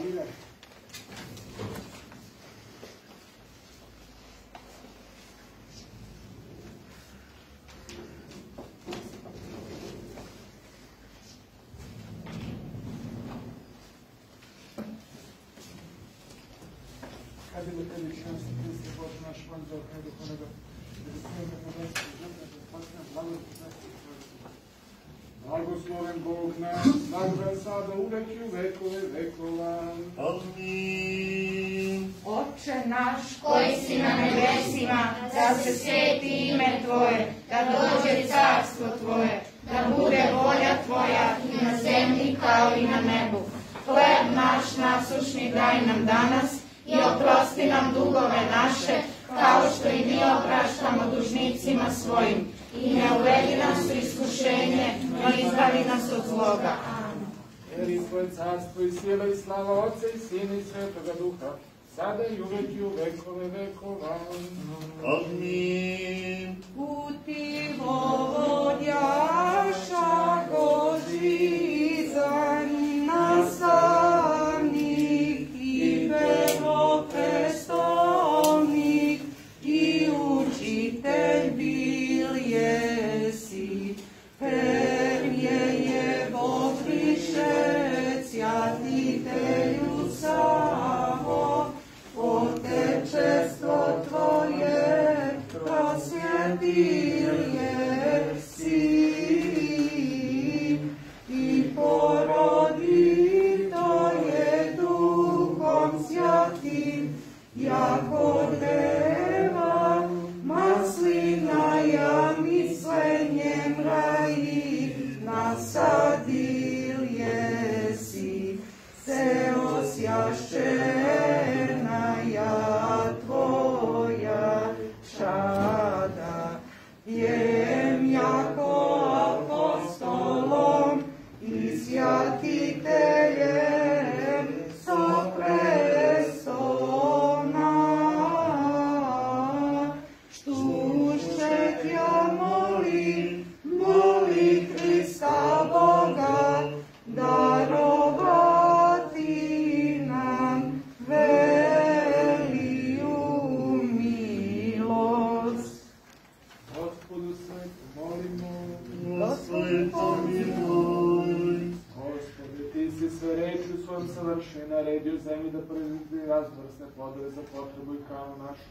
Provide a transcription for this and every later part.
Dalile. Kada do tebi činnosti Hriste, Bože naš, van za okaj duhovnego, da bi smijemo povrsti žrtve, da patna blagoslov Blagosloven Bog naš, sada sada uvek i u vekove vekova. Amin. Oče naš, koji si na nebesima, da se sveti ime Tvoje, da dođe carstvo Tvoje, da bude volja Tvoja i na zemlji kao i na nebu. Hleb naš nasušni daj nam danas i oprosti nam dugove naše, kao što i mi opraštamo dužnicima svojim. I ne uvedi nas u iskušenje, no izbavi nas od zloga. Amen. Veri Tvoje carstvo i sila i slava Otca i Sina i Svetoga Duha, sada i uvek i u vekove vekova. Amin. Puti vovodjaša Božizan, nastavnik i prvopredstavnik i učitelj bil jesi. Prvje je Bog više sjatitelju samo, Otečestvo Tvoje prosvjetil jesi. I porodito je Duhom Sjatim, jako dreva, maslina ja mislenjem raji, nasadil jesi, se osjašćena ja Tvoja šada. Jem jako apostolom i sjatiteljem so prestona. Štušćek ja moli Hrista Boga, darovati nam veliju milost. Gospodu svetu molimo. Gospodи pomiluj. Gospode, Ti si sve reči u svojom savršenju naredio zemlji da proizvodi razvrsne plodove za potrebu i kao našu.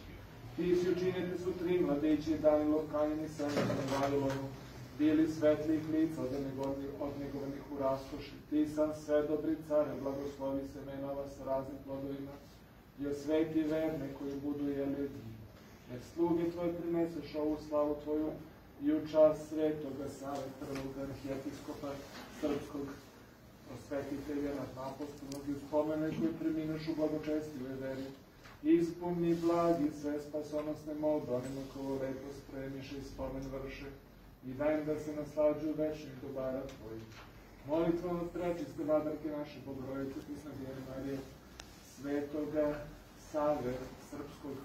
Ti si učiniti su 3 mladići dali lokanjeni semena na Vavilonu, bili svetlih lica odnegovanih u raskoši. Ti sam sve dobri care, blagoslovi semenova sa raznim plodovima i osveti verne koji budu jeli. Nek sluge Tvoje prineseš ovu slavu Tvoju i u čast Svetoga Save, prvog arhijepiskopa srpskog, osvetitelja, apostolnog i uspomene koji preminaš u blagočestivoj veri. Ispuni blagi sve spasonosne molbe onima kovo lepo spremiše i spomen vrše i daj im da se naslađuju večnih dobara Tvojih. Molitvom od prečiste vladarke naše Bogorodice, Tisna Djeve Marije, Svetoga Save, srpskog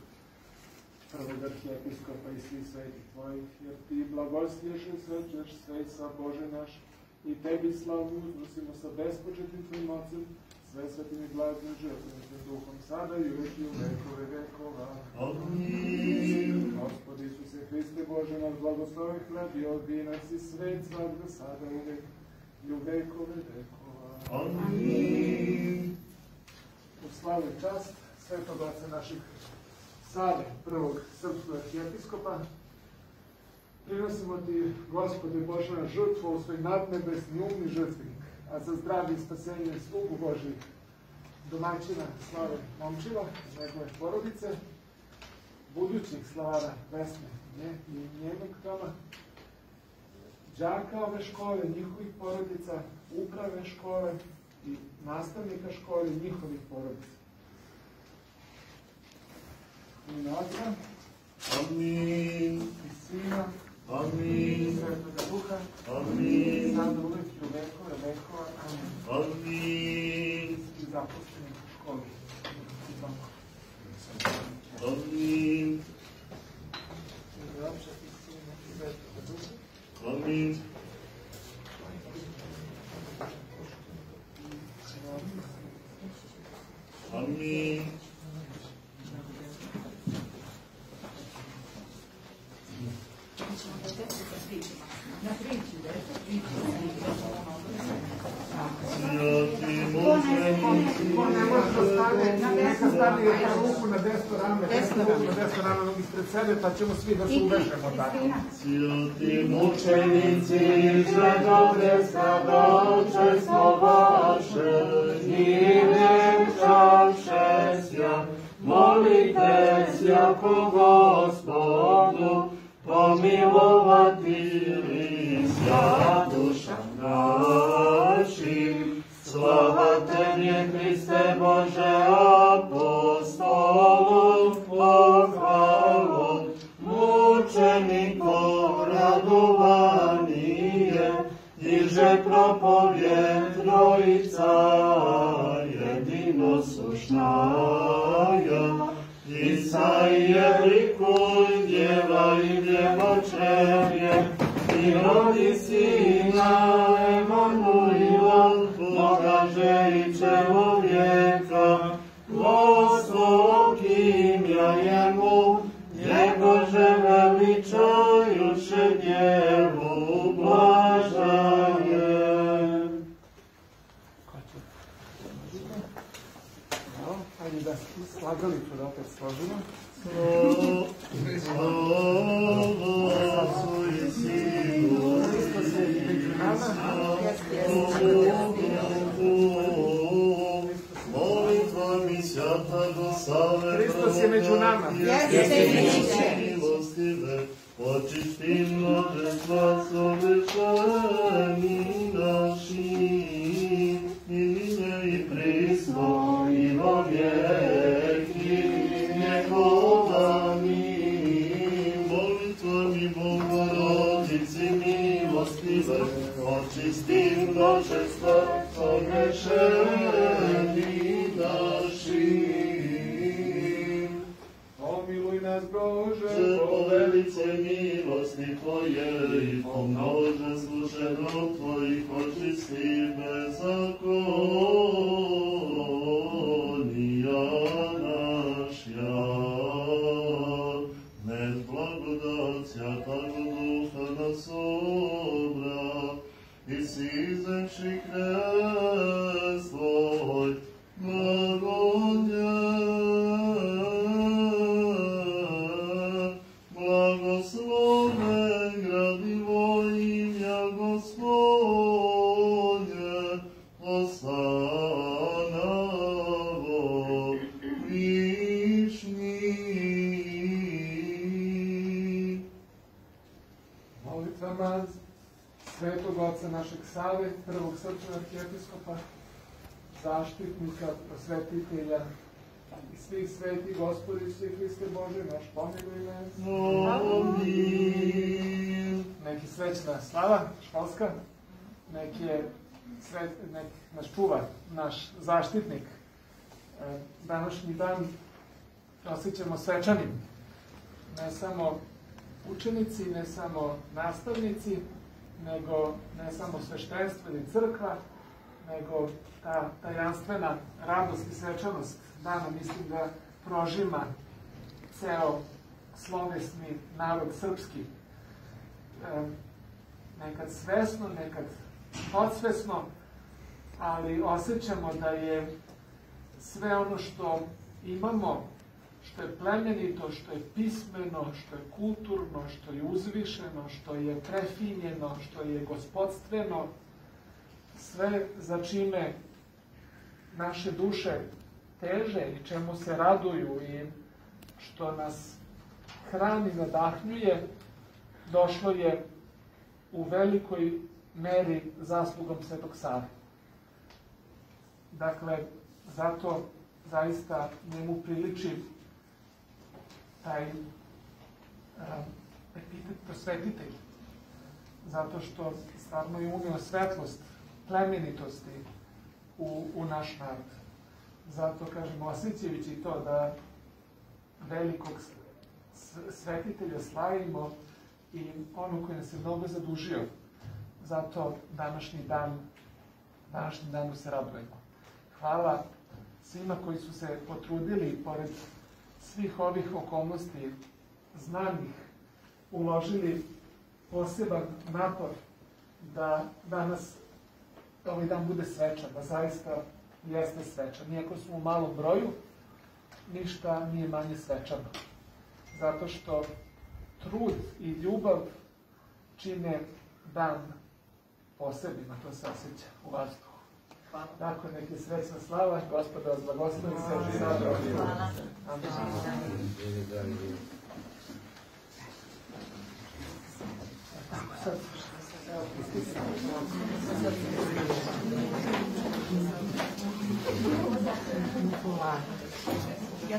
prvog arhijepiskopa i svih svetih Tvojih, jer Ti blagosliješ i srećeš sve i sva Bože naš, i Tebi slavu uznosimo sa bespočetnim Tvojim Ocem, sve svetim i blagim žrtvenim Duhom, sada i uvek i u vekove vekova. Amin. Gospodi Isuse Hriste Bože naš, blagosloven hleb i vinac i svet svakda, sada uvek i u vekove vekova. Amin. U slavu i čast Svetog Oca našeg Save, prvog srpskog arhijepiskopa, prinosimo Ti, Gospode Bože naš, žrtvu u svoj nadnebesni umni žrtvenik, a za zdravlje i spasenje slugu Božih domaćina Slave Momčila, njegove porodice, budućih slavara Vesne i njenog doma, đaka ove škole, njihovih porodica, uprave škole i nastavnika škole i njihovih porodica. U ime Otca, Amin. i Sina, Amin. i Svetoga Duha, Amin. sada uvek i u vekove vekova. Amin. Amin. I zaposleni u školi. Amin. I Otca i Sina i Svetoga Duha. Amin. Amin. Neka stane ruku na desno rame ispred sebe, pa ćemo svi da se uvežemo tako. Sveti Mučenici, između Hrista, dočestvo vaše, i vjenčavše sja, molite sja po Gospodu, pomilovati sja duša našim. Slava Tebi, Hriste Bože, apostolu, pohvalu, mučenikom radovanije, iže propovjed Trojica, jedinosušnaja. Isaije likuj djeva i djevočevje, i rodi sina Emanuila, Boga i čovjeka, Gospod imja jemu, Njegože veličajuše djevu blažaje. Hajde da slagalicu da opet složimo. Hristos je među nama. Očisti množestva sovršeni naši, i prisno i vo vijeki njegovani. Molitvami Bogorodici milostive, očisti množestva sovršeni naši. Pomiluj nas, Bože, po velice milosti Tvoje i po množe slušeno Tvojih očisti bezakonija našja. Nek blagodat Svjatog Duha nas obra i sizemši krest Tvoj blagodje. Blagosloven gradivo imja Gospodnje, ostanavo višnji. Molitvama Svetog Oca našeg Save, prvog srpskog arhijepiskopa, zaštitnika, prosvetitelja i svih sveti Gospodi, svi Hriste Bože, naš pomiluj nas. Amin. Neki svećna slava, školska, nek naš čuvar, naš zaštitnik. Današnji dan osjećamo svečanim. Ne samo učenici, ne samo nastavnici, nego ne samo sveštenstvo ili crkva, nego ta tajanstvena radost i svečanost dana, mislim da prožima ceo slovesni narod srpski. Nekad svesno, nekad podsvesno, ali osjećamo da je sve ono što imamo, što je plemenito, što je pismeno, što je kulturno, što je uzvišeno, što je prefinjeno, što je gospodstveno, sve za čime naše duše teže i čemu se raduju i što nas hrani, nadahnjuje, došlo je u velikoj meri zaslugom Svetog Save. Dakle, zato zaista njemu priliči taj epitet prosvetitelj, zato što stvarno je unio svetlost, plemenitosti u naš narod. Zato, kažemo, osjećajući to da velikog svetitelja slavimo i ono koji nas je mnogo zadužio, zato današnji danu se radujemo. Hvala svima koji su se potrudili i pored svih ovih okolnosti znanih uložili poseban napor da danas ovaj dan bude svečan, da zaista jeste svečan. Iako smo u malom broju, ništa nije manje svečano. Zato što trud i ljubav čine dan posebnim, a to se osjeća u vazduhu. Tako, nek je srećna slava, Gospoda vas blagoslovi se. Hvala. Sad, evo, Ja